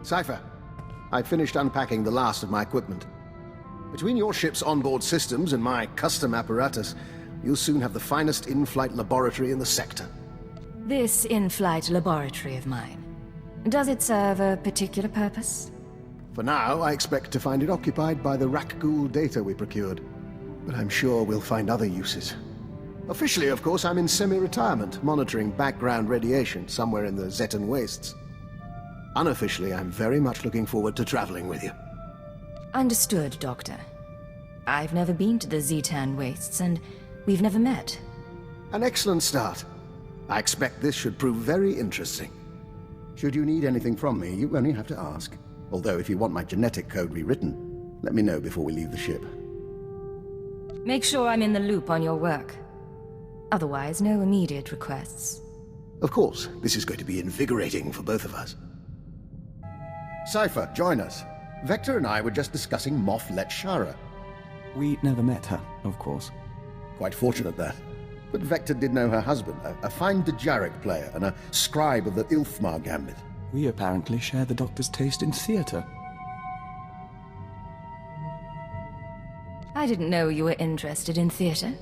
Cypher, I finished unpacking the last of my equipment. Between your ship's onboard systems and my custom apparatus, you'll soon have the finest in-flight laboratory in the sector. This in-flight laboratory of mine, does it serve a particular purpose? For now, I expect to find it occupied by the Rakghoul data we procured. But I'm sure we'll find other uses. Officially, of course, I'm in semi-retirement, monitoring background radiation somewhere in the Zetan wastes. Unofficially, I'm very much looking forward to traveling with you. Understood, Doctor. I've never been to the Zetan wastes, and we've never met. An excellent start. I expect this should prove very interesting. Should you need anything from me, you only have to ask. Although, if you want my genetic code rewritten, let me know before we leave the ship. Make sure I'm in the loop on your work. Otherwise, no immediate requests. Of course, this is going to be invigorating for both of us. Cypher, join us. Vector and I were just discussing Moff Letshara. We never met her, of course. Quite fortunate, that. But Vector did know her husband, a fine Dejaric player and a scribe of the Ilfmar Gambit. We apparently share the Doctor's taste in theater. I didn't know you were interested in theater.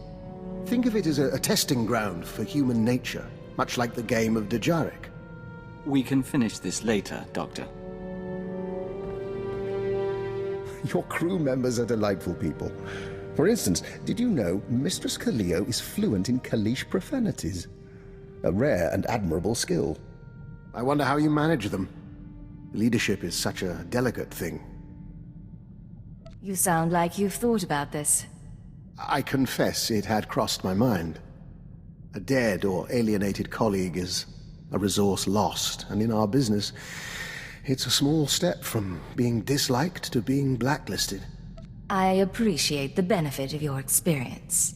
Think of it as a testing ground for human nature, much like the game of Dejaric. We can finish this later, Doctor. Your crew members are delightful people. For instance, did you know Mistress Kaleo is fluent in Kalish profanities? A rare and admirable skill. I wonder how you manage them. Leadership is such a delicate thing. You sound like you've thought about this. I confess it had crossed my mind. A dead or alienated colleague is a resource lost, and in our business, it's a small step from being disliked to being blacklisted. I appreciate the benefit of your experience.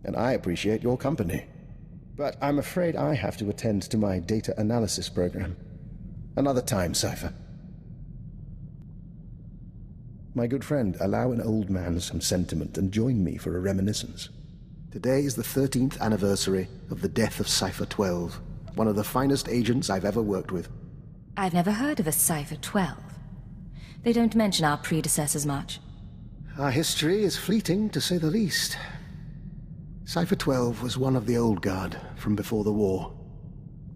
And I appreciate your company. But I'm afraid I have to attend to my data analysis program. Another time, Cypher. My good friend, allow an old man some sentiment and join me for a reminiscence. Today is the 13th anniversary of the death of SWTOR, one of the finest agents I've ever worked with. I've never heard of a SWTOR. They don't mention our predecessors much. Our history is fleeting, to say the least. SWTOR was one of the old guard from before the war.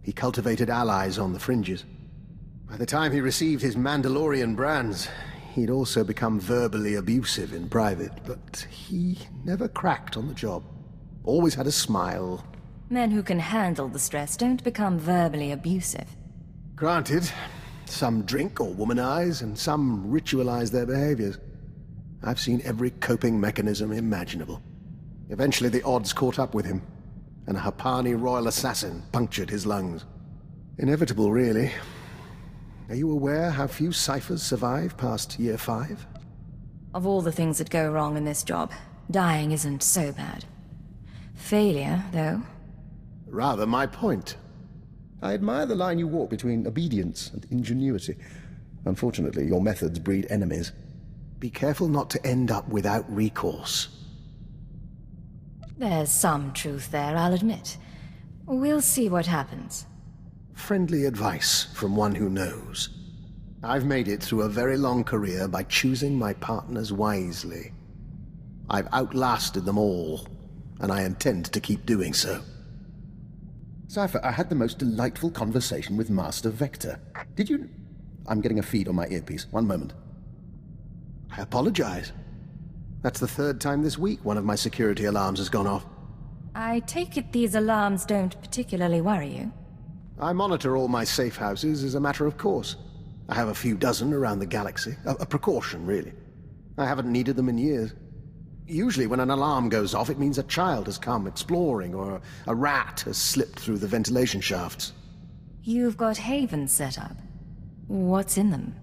He cultivated allies on the fringes. By the time he received his Mandalorian brands, he'd also become verbally abusive in private, but he never cracked on the job. Always had a smile. Men who can handle the stress don't become verbally abusive. Granted, some drink or womanize, and some ritualize their behaviors. I've seen every coping mechanism imaginable. Eventually the odds caught up with him, and a Hapani royal assassin punctured his lungs. Inevitable, really. Are you aware how few ciphers survive past year 5? Of all the things that go wrong in this job, dying isn't so bad. Failure, though. Rather my point. I admire the line you walk between obedience and ingenuity. Unfortunately, your methods breed enemies. Be careful not to end up without recourse. There's some truth there, I'll admit. We'll see what happens. Friendly advice from one who knows. I've made it through a very long career by choosing my partners wisely. I've outlasted them all, and I intend to keep doing so. Cypher, I had the most delightful conversation with Master Vector. Did you... I'm getting a feed on my earpiece. One moment. I apologize. That's the 3rd time this week one of my security alarms has gone off. I take it these alarms don't particularly worry you? I monitor all my safe houses as a matter of course. I have a few dozen around the galaxy. A precaution, really. I haven't needed them in years. Usually when an alarm goes off, it means a child has come exploring, or a rat has slipped through the ventilation shafts. You've got havens set up. What's in them?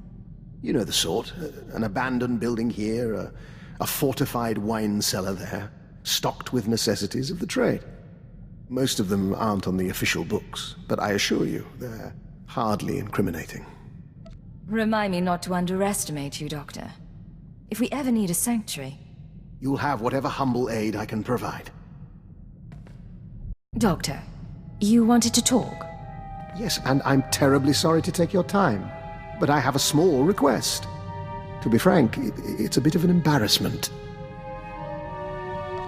You know the sort. An abandoned building here, a fortified wine cellar there, stocked with necessities of the trade. Most of them aren't on the official books, but I assure you, they're hardly incriminating. Remind me not to underestimate you, Doctor. If we ever need a sanctuary... You'll have whatever humble aid I can provide. Doctor, you wanted to talk? Yes, and I'm terribly sorry to take your time. but I have a small request. To be frank, it's a bit of an embarrassment.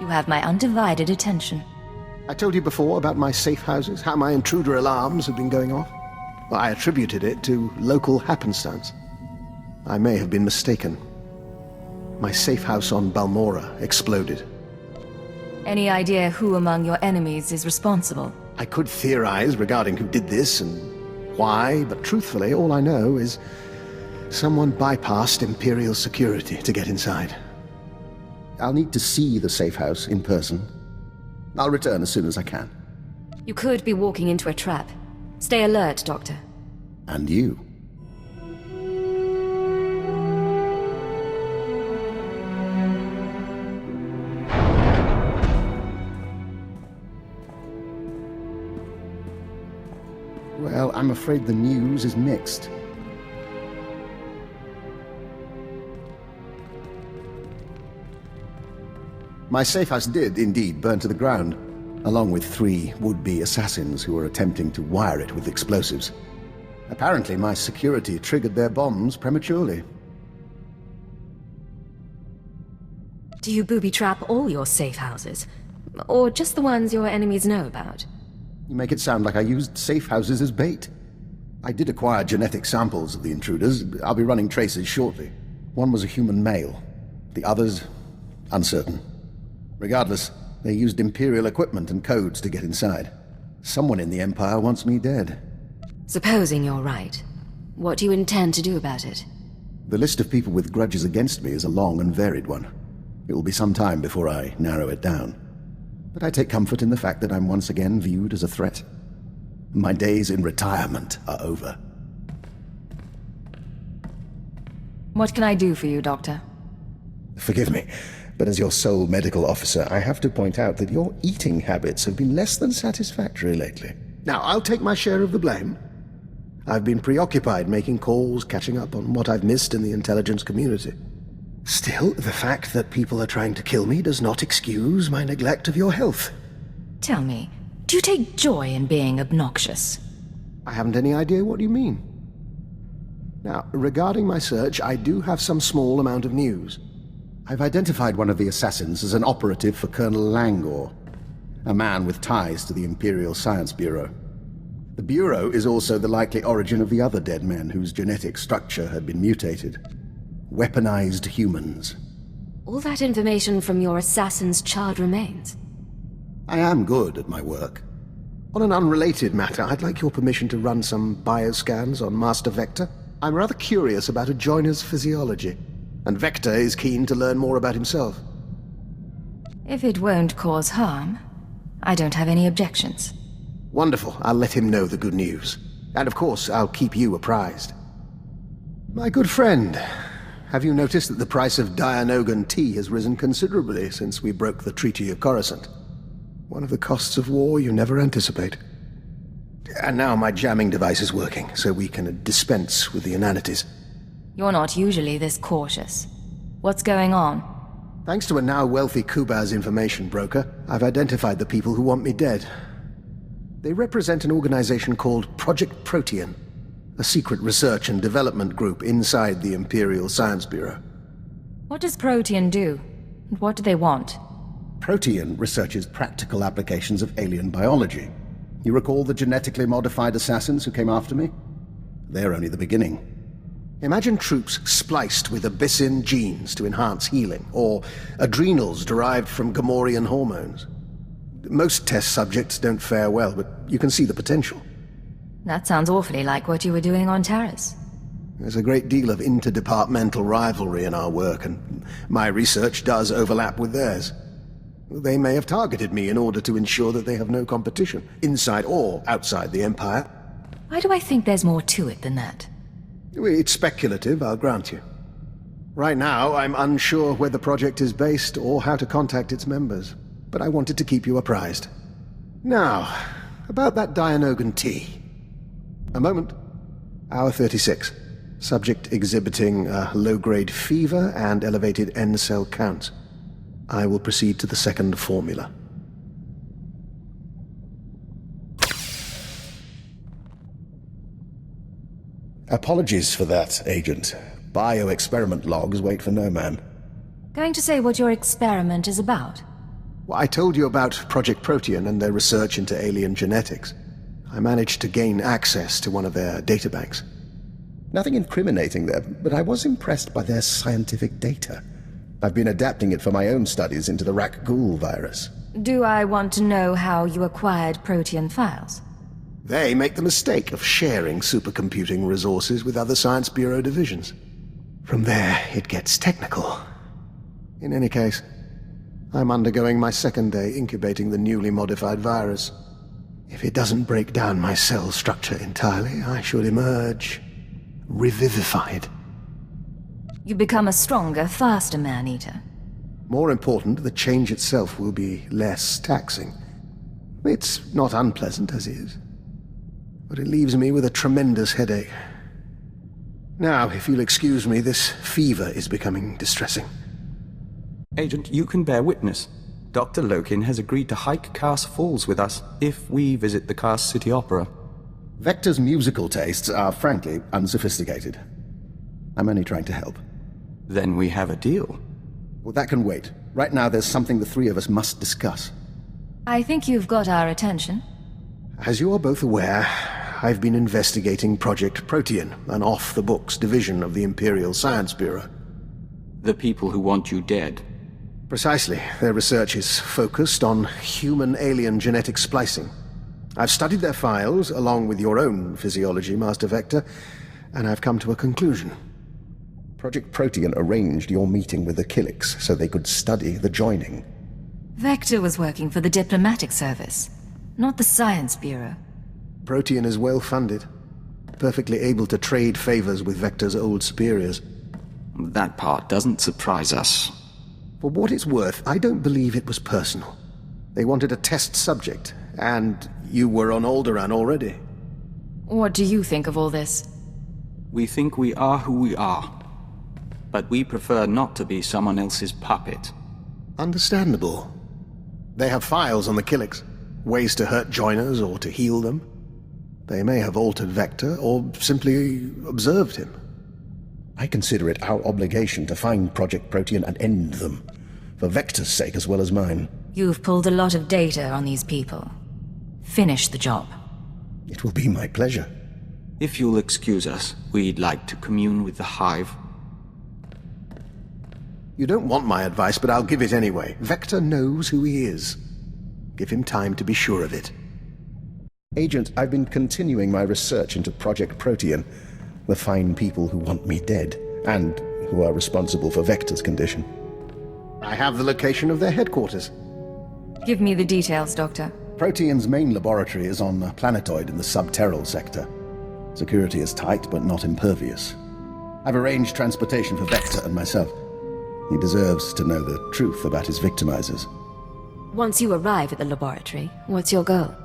You have my undivided attention. I told you before about my safe houses, how my intruder alarms have been going off. Well, I attributed it to local happenstance. I may have been mistaken. My safe house on Balmora exploded. Any idea who among your enemies is responsible? I could theorize regarding who did this and why, but truthfully, all I know is someone bypassed Imperial security to get inside. I'll need to see the safe house in person. I'll return as soon as I can. You could be walking into a trap. Stay alert, Doctor. And you. Well, I'm afraid the news is mixed. My safe house did indeed burn to the ground, along with 3 would-be assassins who were attempting to wire it with explosives. Apparently, my security triggered their bombs prematurely. Do you booby-trap all your safe houses? Or just the ones your enemies know about? You make it sound like I used safe houses as bait. I did acquire genetic samples of the intruders. I'll be running traces shortly. One was a human male. The others, uncertain. Regardless, they used Imperial equipment and codes to get inside. Someone in the Empire wants me dead. Supposing you're right, what do you intend to do about it? The list of people with grudges against me is a long and varied one. It will be some time before I narrow it down. But I take comfort in the fact that I'm once again viewed as a threat. My days in retirement are over. What can I do for you, Doctor? Forgive me, but as your sole medical officer, I have to point out that your eating habits have been less than satisfactory lately. Now, I'll take my share of the blame. I've been preoccupied making calls, catching up on what I've missed in the intelligence community. Still, the fact that people are trying to kill me does not excuse my neglect of your health. Tell me, do you take joy in being obnoxious? I haven't any idea what you mean. Now, regarding my search, I do have some small amount of news. I've identified one of the assassins as an operative for Colonel Langor, a man with ties to the Imperial Science Bureau. The Bureau is also the likely origin of the other dead men whose genetic structure had been mutated. Weaponized humans. All that information from your assassin's charred remains? I am good at my work. On an unrelated matter, I'd like your permission to run some bioscans on Master Vector. I'm rather curious about a joiner's physiology, and Vector is keen to learn more about himself. If it won't cause harm, I don't have any objections. Wonderful. I'll let him know the good news. And of course, I'll keep you apprised. My good friend, have you noticed that the price of Dianogan tea has risen considerably since we broke the Treaty of Coruscant? One of the costs of war you never anticipate. And now my jamming device is working, so we can dispense with the inanities. You're not usually this cautious. What's going on? Thanks to a now wealthy Kubaz information broker, I've identified the people who want me dead. They represent an organization called Project Protean, a secret research and development group inside the Imperial Science Bureau. What does Protean do? And what do they want? Protean researches practical applications of alien biology. You recall the genetically modified assassins who came after me? They're only the beginning. Imagine troops spliced with Abyssin genes to enhance healing, or adrenals derived from Gamorrean hormones. Most test subjects don't fare well, but you can see the potential. That sounds awfully like what you were doing on Terrace. There's a great deal of interdepartmental rivalry in our work, and my research does overlap with theirs. They may have targeted me in order to ensure that they have no competition, inside or outside the Empire. Why do I think there's more to it than that? It's speculative, I'll grant you. Right now, I'm unsure where the project is based or how to contact its members, but I wanted to keep you apprised. Now, about that Dianogan tea. A moment. Hour 36. Subject exhibiting a low-grade fever and elevated N-cell counts. I will proceed to the second formula. Apologies for that, Agent. Bioexperiment logs wait for no man. Going to say what your experiment is about? Well, I told you about Project Protean and their research into alien genetics. I managed to gain access to one of their databanks. Nothing incriminating there, but I was impressed by their scientific data. I've been adapting it for my own studies into the Rak-Ghoul virus. Do I want to know how you acquired Protean files? They make the mistake of sharing supercomputing resources with other Science Bureau divisions. From there, it gets technical. In any case, I'm undergoing my second day incubating the newly modified virus. If it doesn't break down my cell structure entirely, I should emerge revivified. You become a stronger, faster man-eater. More important, the change itself will be less taxing. It's not unpleasant as is, but it leaves me with a tremendous headache. Now, if you'll excuse me, this fever is becoming distressing. Agent, you can bear witness. Dr. Lokin has agreed to hike Cars Falls with us if we visit the Cars City Opera. Vector's musical tastes are frankly unsophisticated. I'm only trying to help. Then we have a deal. Well, that can wait. Right now, there's something the three of us must discuss. I think you've got our attention. As you are both aware, I've been investigating Project Protean, an off-the-books division of the Imperial Science Bureau. The people who want you dead. Precisely. Their research is focused on human-alien genetic splicing. I've studied their files, along with your own physiology, Master Vector, and I've come to a conclusion. Project Protean arranged your meeting with the Killiks so they could study the joining. Vector was working for the diplomatic service, not the Science Bureau. Protean is well-funded, perfectly able to trade favors with Vector's old superiors. That part doesn't surprise us. For what it's worth, I don't believe it was personal. They wanted a test subject, and you were on Alderaan already. What do you think of all this? We think we are who we are. But we prefer not to be someone else's puppet. Understandable. They have files on the Killiks, ways to hurt joiners or to heal them. They may have altered Vector, or simply observed him. I consider it our obligation to find Project Protean and end them, for Vector's sake as well as mine. You've pulled a lot of data on these people. Finish the job. It will be my pleasure. If you'll excuse us, we'd like to commune with the Hive. You don't want my advice, but I'll give it anyway. Vector knows who he is. Give him time to be sure of it. Agent, I've been continuing my research into Project Protean, the fine people who want me dead, and who are responsible for Vector's condition. I have the location of their headquarters. Give me the details, Doctor. Protean's main laboratory is on a planetoid in the subterral sector. Security is tight, but not impervious. I've arranged transportation for Vector and myself. He deserves to know the truth about his victimizers. Once you arrive at the laboratory, what's your goal?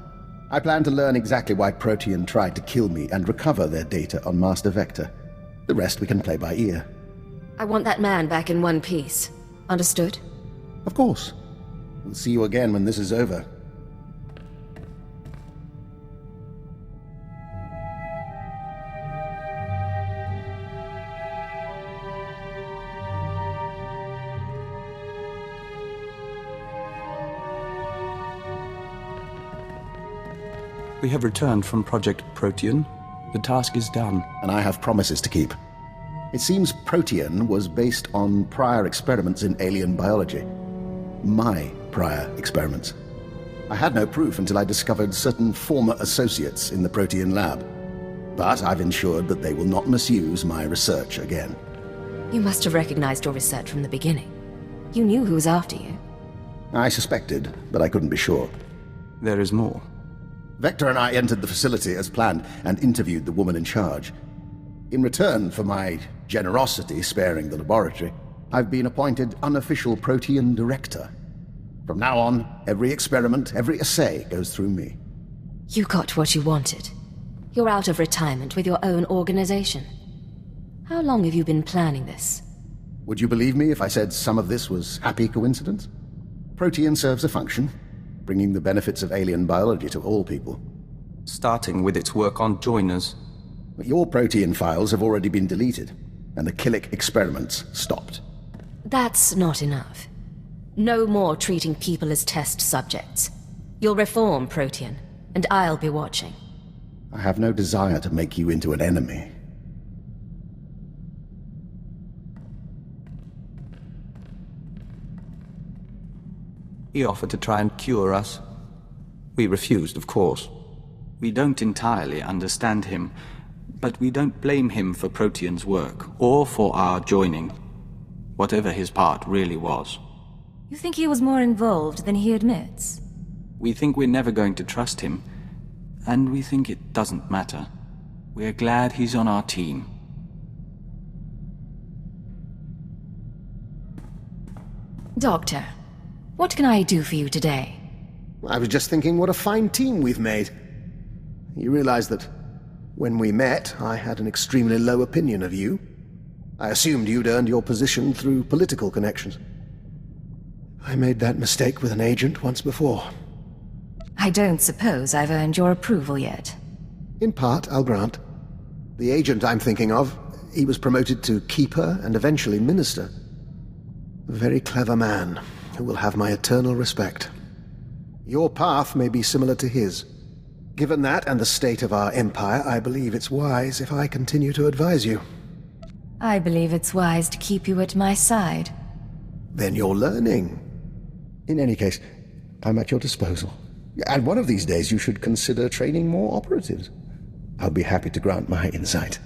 I plan to learn exactly why Protean tried to kill me and recover their data on Master Vector. The rest we can play by ear. I want that man back in one piece. Understood? Of course. We'll see you again when this is over. We have returned from Project Protean. The task is done. And I have promises to keep. It seems Protean was based on prior experiments in alien biology. My prior experiments. I had no proof until I discovered certain former associates in the Protean lab. But I've ensured that they will not misuse my research again. You must have recognized your research from the beginning. You knew who was after you. I suspected, but I couldn't be sure. There is more. Vector and I entered the facility as planned and interviewed the woman in charge. In return for my generosity sparing the laboratory, I've been appointed unofficial Protean director. From now on, every experiment, every assay goes through me. You got what you wanted. You're out of retirement with your own organization. How long have you been planning this? Would you believe me if I said some of this was happy coincidence? Protean serves a function, bringing the benefits of alien biology to all people. Starting with its work on joiners. Your Protean files have already been deleted, and the Killick experiments stopped. That's not enough. No more treating people as test subjects. You'll reform, Protean, and I'll be watching. I have no desire to make you into an enemy. He offered to try and cure us. We refused, of course. We don't entirely understand him, but we don't blame him for Protean's work, or for our joining, whatever his part really was. You think he was more involved than he admits? We think we're never going to trust him, and we think it doesn't matter. We're glad he's on our team. Doctor, what can I do for you today? I was just thinking what a fine team we've made. You realize that when we met, I had an extremely low opinion of you. I assumed you'd earned your position through political connections. I made that mistake with an agent once before. I don't suppose I've earned your approval yet. In part, I'll grant. The agent I'm thinking of, he was promoted to Keeper and eventually Minister. A very clever man who will have my eternal respect. Your path may be similar to his. Given that and the state of our empire, I believe it's wise if I continue to advise you. I believe it's wise to keep you at my side. Then you're learning. In any case, I'm at your disposal. And one of these days you should consider training more operatives. I'll be happy to grant my insight.